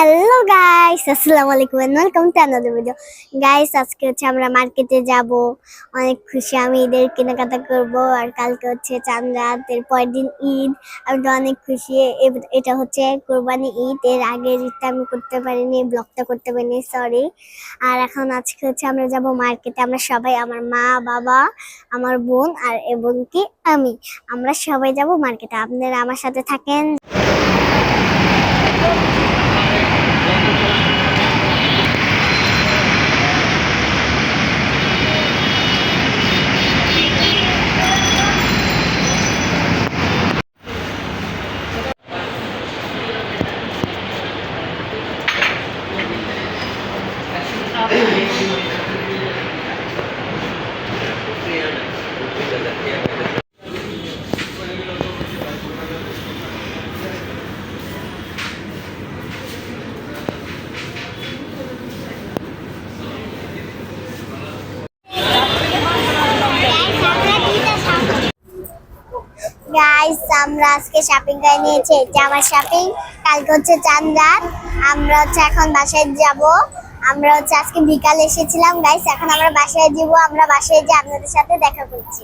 Hello guys, আসসালামু আলাইকুম and welcome to another video. Guys, আজকে হচ্ছে আমরা মার্কেটে যাব। অনেক খুশি, আমি ঈদের কেনাকাটা করব। আর কালকে হচ্ছে চাঁদ রাত, এর পরের দিন ঈদ। আমি তো অনেক খুশি। এটা হচ্ছে কোরবানি ঈদ, এর আগের ঈদটা আমি করতে পারিনি, ব্লগটা করতে পারিনি, সরি। আর এখন আজকে হচ্ছে আমরা যাব মার্কেটে। আমরা সবাই, আমার মা, বাবা, আমার বোন আর এবং কি আমরা সবাই যাব মার্কেটে। আপনারা আমার সাথে থাকেন। গাইস, আমরা আজকে শপিং করে নিয়েছি। এটা আমার শপিং। কালকে হচ্ছে চাঁদ রাত। আমরা হচ্ছে এখন বাসায় যাব। আমরা হচ্ছে আজকে বিকালে এসেছিলাম গাইস, এখন আমরা বাসায় যাব। আমরা বাসায় গিয়ে আপনাদের সাথে দেখা করছি।